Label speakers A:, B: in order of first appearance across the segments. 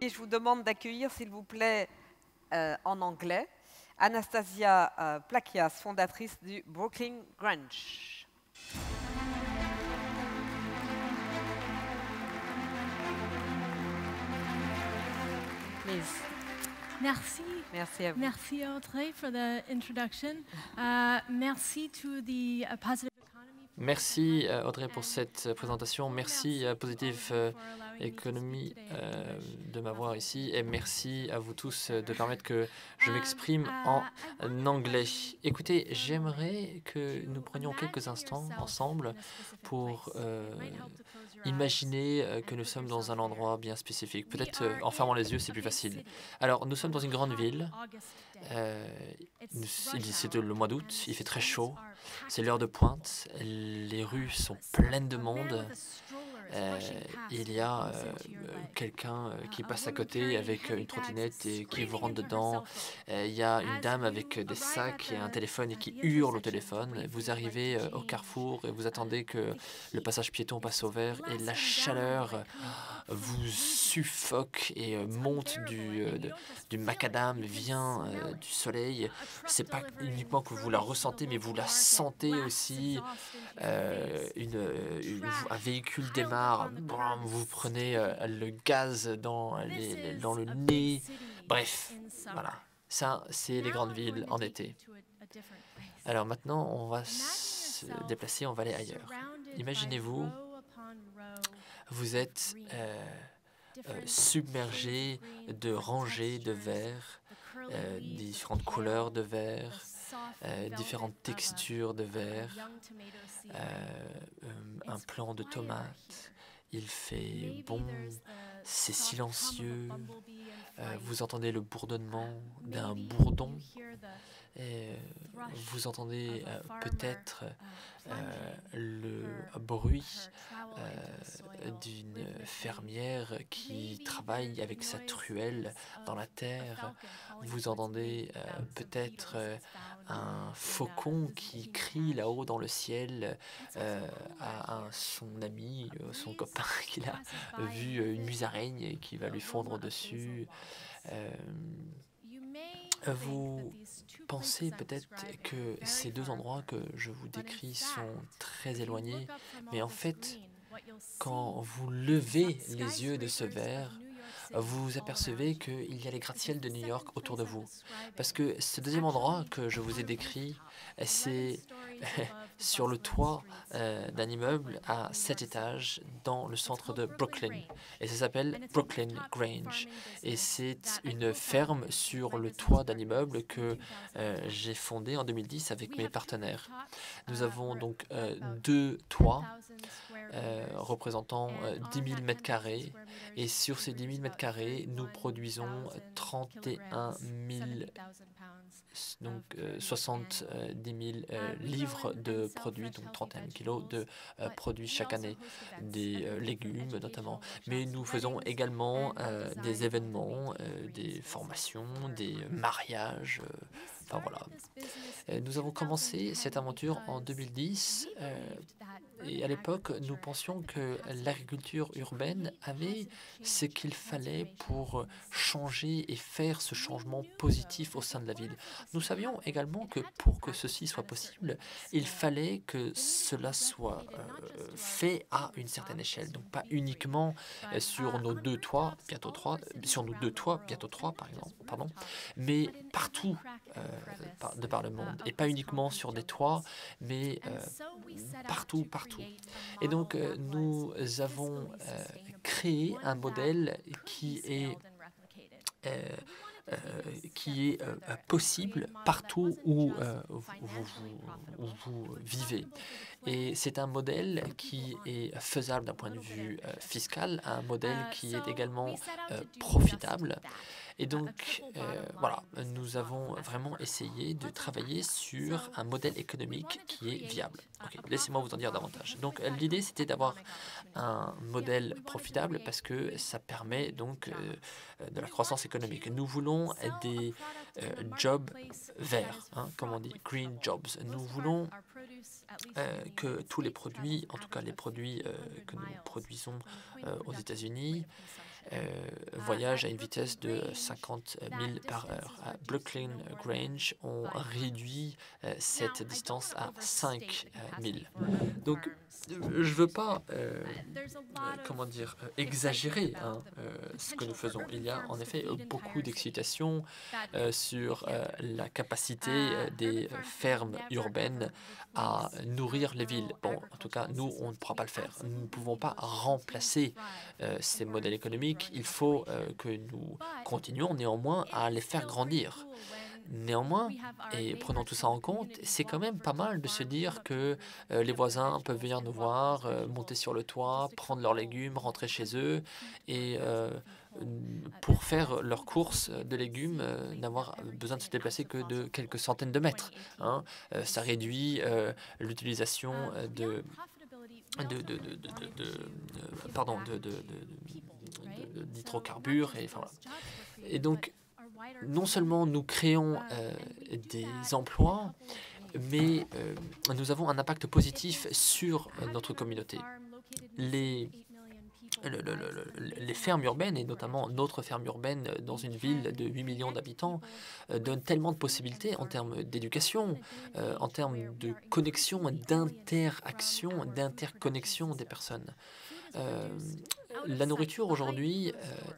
A: Et je vous demande d'accueillir, s'il vous plaît, en anglais, Anastasia Plakias, fondatrice du Brooklyn Grunge. Please.
B: Merci.
A: Merci à vous.
B: Merci Audrey for the introduction. Merci to the Positive Economy.
C: Merci Audrey pour cette présentation. Merci à Positive Economy de m'avoir ici et merci à vous tous de permettre que je m'exprime en anglais. Écoutez, j'aimerais que nous prenions quelques instants ensemble pour imaginer que nous sommes dans un endroit bien spécifique. Peut-être en fermant les yeux, c'est plus facile. Alors, nous sommes dans une grande ville. C'est le mois d'août, il fait très chaud. C'est l'heure de pointe. Les rues sont pleines de monde. Il y a quelqu'un qui passe à côté avec une trottinette et qui vous rentre dedans. Il y a une dame avec des sacs et un téléphone et qui hurle au téléphone. Vous arrivez au carrefour et vous attendez que le passage piéton passe au vert et la chaleur vous suffoque et monte du macadam, vient du soleil. C'est pas uniquement que vous la ressentez, mais vous la sentez aussi. Un véhicule démarre, vous prenez le gaz dans le nez. Bref, voilà. Ça, c'est les grandes villes en été. Alors maintenant, on va se déplacer, on va aller ailleurs. Imaginez-vous, vous êtes submergé de rangées de verres, différentes couleurs de verre, différentes textures de verre, un plant de tomates. Il fait bon, c'est silencieux, vous entendez le bourdonnement d'un bourdon, et vous entendez peut-être le bruit d'une fermière qui travaille avec sa truelle dans la terre. Vous entendez peut-être un faucon qui crie là-haut dans le ciel à son ami, son copain qu'il a vu une musaraigne et qui va lui fondre dessus. Vous pensez peut-être que ces deux endroits que je vous décris sont très éloignés, mais en fait, quand vous levez les yeux de ce verre, vous apercevez qu'il y a les gratte-ciels de New York autour de vous. Parce que ce deuxième endroit que je vous ai décrit, c'est sur le toit d'un immeuble à 7 étages dans le centre de Brooklyn. Et ça s'appelle Brooklyn Grange. Et c'est une ferme sur le toit d'un immeuble que j'ai fondé en 2010 avec mes partenaires. Nous avons donc deux toits représentant 10 000 mètres carrés. Et sur ces 10 000 mètres carrés, nous produisons 31 000, donc 70 000 livres de produits, donc 31 000 kilos de produits chaque année, des légumes notamment. Mais nous faisons également des événements, des formations, des mariages, enfin voilà. Nous avons commencé cette aventure en 2010 et à l'époque, nous pensions que l'agriculture urbaine avait ce qu'il fallait pour changer et faire ce changement positif au sein de la ville. Nous savions également que pour que ceci soit possible, il fallait que cela soit fait à une certaine échelle. Donc pas uniquement sur nos deux toits, bientôt trois, par exemple, pardon, mais partout de par le monde. Et pas uniquement sur des toits, mais partout. Et donc, nous avons créé un modèle qui est possible partout où vous vivez. Et c'est un modèle qui est faisable d'un point de vue fiscal, un modèle qui est également profitable. Et donc, voilà, nous avons vraiment essayé de travailler sur un modèle économique qui est viable. Okay, laissez-moi vous en dire davantage. Donc, l'idée, c'était d'avoir un modèle profitable parce que ça permet donc de la croissance économique. Nous voulons des jobs verts, hein, comme on dit, green jobs. Nous voulons que tous les produits, en tout cas les produits que nous produisons aux États-Unis, voyagent à une vitesse de 50 000 par heure. À Brooklyn Grange, on réduit cette distance à 5 000. Donc, je ne veux pas, comment dire, exagérer ce que nous faisons. Il y a en effet beaucoup d'excitation sur la capacité des fermes urbaines à nourrir les villes. Bon, en tout cas, nous, on ne pourra pas le faire. Nous ne pouvons pas remplacer ces modèles économiques. Il faut que nous continuions néanmoins à les faire grandir. Néanmoins, et prenons tout ça en compte, c'est quand même pas mal de se dire que les voisins peuvent venir nous voir, monter sur le toit, prendre leurs légumes, rentrer chez eux et pour faire leurs courses de légumes, n'avoir besoin de se déplacer que de quelques centaines de mètres. Hein. Ça réduit l'utilisation d'hydrocarbures et enfin, voilà. Et donc non seulement nous créons des emplois, mais nous avons un impact positif sur notre communauté. Les fermes urbaines, et notamment notre ferme urbaine dans une ville de 8 millions d'habitants, donnent tellement de possibilités en termes d'éducation, en termes de connexion, d'interaction, d'interconnexion des personnes. La nourriture aujourd'hui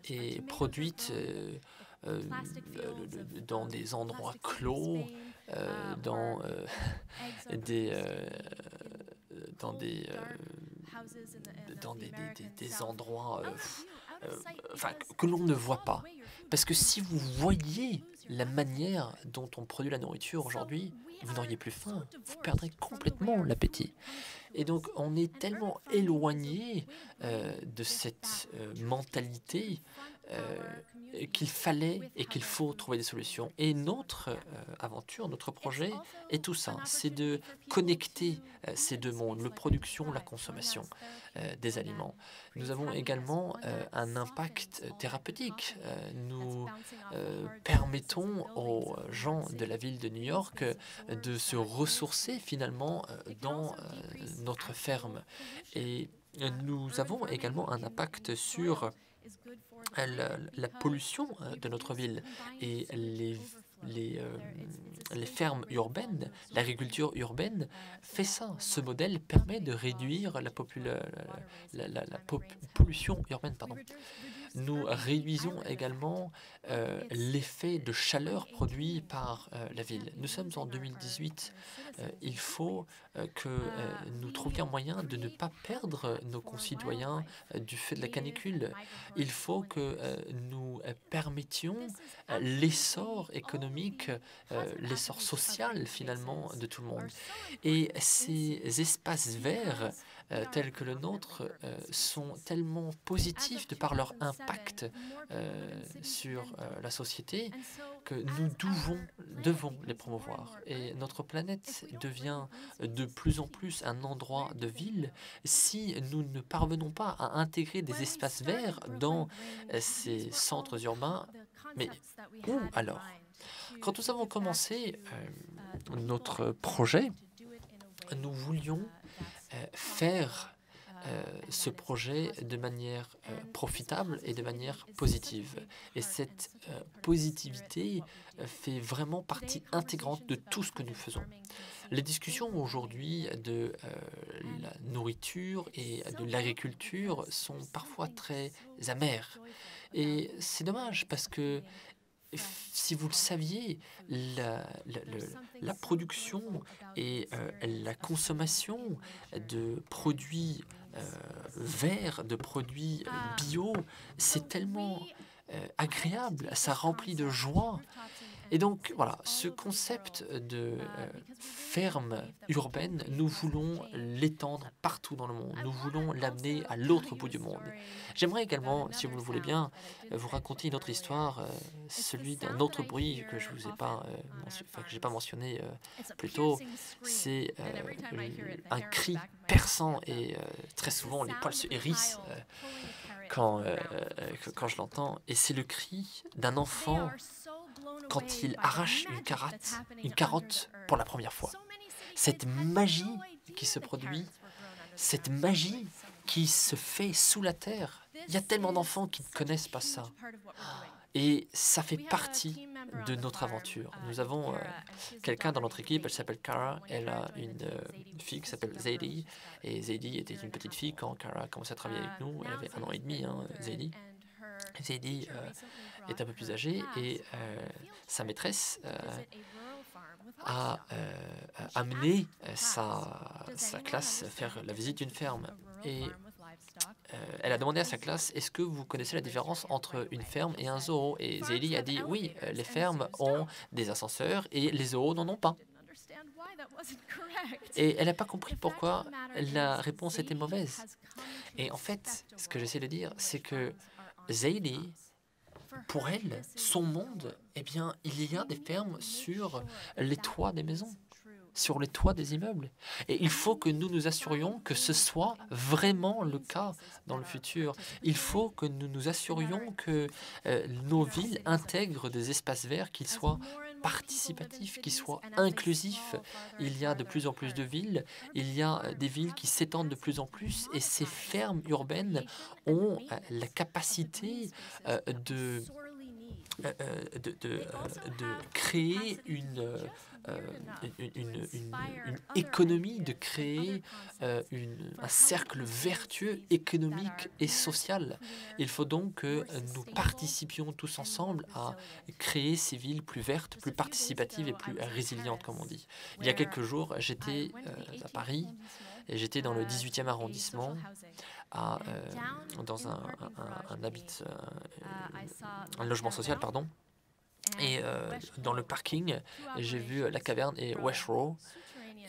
C: est produite dans des endroits clos, dans des endroits enfin, que l'on ne voit pas. Parce que si vous voyiez la manière dont on produit la nourriture aujourd'hui, vous n'auriez plus faim, vous perdrez complètement l'appétit. Et donc on est tellement éloigné de cette mentalité qu'il fallait et qu'il faut trouver des solutions. Et notre aventure, notre projet est tout ça, c'est de connecter ces deux mondes, la production, la consommation des aliments. Nous avons également un impact thérapeutique. Nous permettons aux gens de la ville de New York de se ressourcer finalement dans notre ferme. Et nous avons également un impact sur la pollution de notre ville et les fermes urbaines, l'agriculture urbaine fait ça. Ce modèle permet de réduire la pollution urbaine. Pardon. Nous réduisons également l'effet de chaleur produit par la ville. Nous sommes en 2018. Il faut que nous trouvions un moyen de ne pas perdre nos concitoyens du fait de la canicule. Il faut que nous permettions l'essor économique, l'essor social finalement de tout le monde. Et ces espaces verts tels que le nôtre sont tellement positifs de par leur impact sur la société que nous devons les promouvoir. Et notre planète devient de plus en plus un endroit de ville si nous ne parvenons pas à intégrer des espaces verts dans ces centres urbains. Mais où alors? Quand nous avons commencé notre projet, nous voulions faire ce projet de manière profitable et de manière positive. Et cette positivité fait vraiment partie intégrante de tout ce que nous faisons. Les discussions aujourd'hui de la nourriture et de l'agriculture sont parfois très amères. Et c'est dommage parce que si vous le saviez, la production et la consommation de produits verts, de produits bio, c'est tellement agréable, ça remplit de joie. Et donc, voilà, ce concept de ferme urbaine, nous voulons l'étendre partout dans le monde. Nous voulons l'amener à l'autre bout du monde. J'aimerais également, si vous le voulez bien, vous raconter une autre histoire, celui d'un autre bruit que je vous ai pas, que j'ai pas mentionné plus tôt. C'est un cri perçant et très souvent les poils se hérissent quand je l'entends. Et c'est le cri d'un enfant quand il arrache une carotte pour la première fois. Cette magie qui se produit, cette magie qui se fait sous la terre, Il y a tellement d'enfants qui ne connaissent pas ça. Et ça fait partie de notre aventure. Nous avons quelqu'un dans notre équipe, elle s'appelle Cara, elle a une fille qui s'appelle Zadie, et Zadie était une petite fille quand Cara a commencé à travailler avec nous, elle avait 1 an et demi, hein, Zadie. Zadie est un peu plus âgée et sa maîtresse a amené sa classe faire la visite d'une ferme. Et elle a demandé à sa classe, est-ce que vous connaissez la différence entre une ferme et un zoo? Et Zélie a dit, oui, les fermes ont des ascenseurs et les zoos n'en ont pas. Et elle n'a pas compris pourquoi la réponse était mauvaise. Et en fait, ce que j'essaie de dire, c'est que Zélie, pour elle, son monde, eh bien, il y a des fermes sur les toits des maisons, sur les toits des immeubles. Et il faut que nous nous assurions que ce soit vraiment le cas dans le futur. Il faut que nous nous assurions que nos villes intègrent des espaces verts qui soient participatifs, qui soient inclusifs. Il y a de plus en plus de villes, il y a des villes qui s'étendent de plus en plus et ces fermes urbaines ont la capacité de créer une économie, de créer un cercle vertueux économique et social. Il faut donc que nous participions tous ensemble à créer ces villes plus vertes, plus participatives et plus résilientes, comme on dit. Il y a quelques jours, j'étais à Paris, et j'étais dans le 18e arrondissement, dans un logement social, pardon. Et dans le parking, j'ai vu La Caverne et West Row.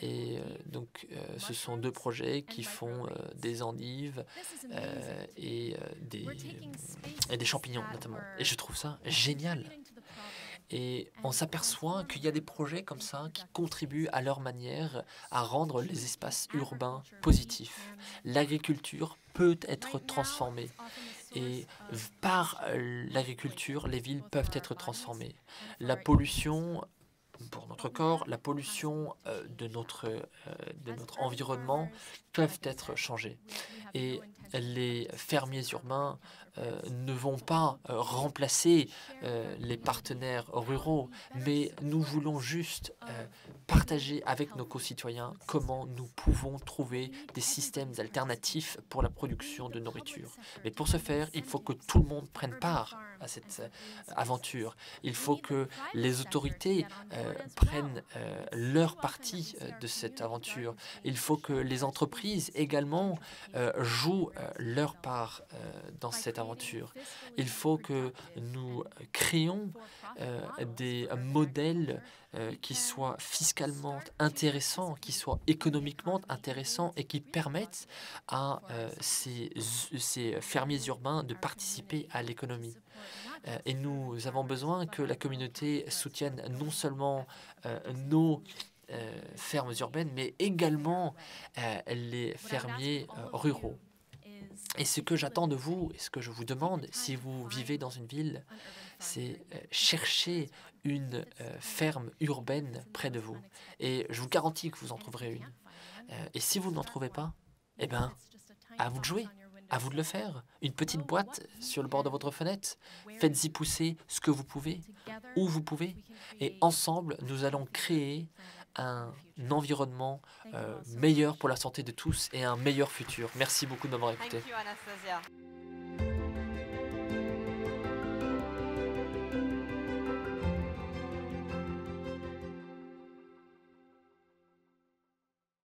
C: Et donc, ce sont 2 projets qui font des endives et des champignons, notamment. Et je trouve ça génial. Et on s'aperçoit qu'il y a des projets comme ça qui contribuent à leur manière à rendre les espaces urbains positifs. L'agriculture peut être transformée. Et par l'agriculture, les villes peuvent être transformées. La pollution pour notre corps, la pollution de notre environnement peuvent être changées. Et les fermiers urbains ne vont pas remplacer les partenaires ruraux, mais nous voulons juste partager avec nos concitoyens comment nous pouvons trouver des systèmes alternatifs pour la production de nourriture. Mais pour ce faire, il faut que tout le monde prenne part à cette aventure. Il faut que les autorités prennent leur partie de cette aventure. Il faut que les entreprises également jouent leur part dans cette aventure. Il faut que nous créions des modèles qui soient fiscalement intéressants, qui soient économiquement intéressants et qui permettent à ces fermiers urbains de participer à l'économie. Et nous avons besoin que la communauté soutienne non seulement nos fermes urbaines, mais également les fermiers ruraux. Et ce que j'attends de vous, et ce que je vous demande, si vous vivez dans une ville, c'est chercher une ferme urbaine près de vous. Et je vous garantis que vous en trouverez une. Et si vous n'en trouvez pas, eh bien, à vous de jouer. À vous de le faire. Une petite boîte sur le bord de votre fenêtre. Faites-y pousser ce que vous pouvez, où vous pouvez. Et ensemble, nous allons créer un environnement meilleur pour la santé de tous et un meilleur futur. Merci beaucoup de m'avoir écouté.
A: Thank you, Anastasia.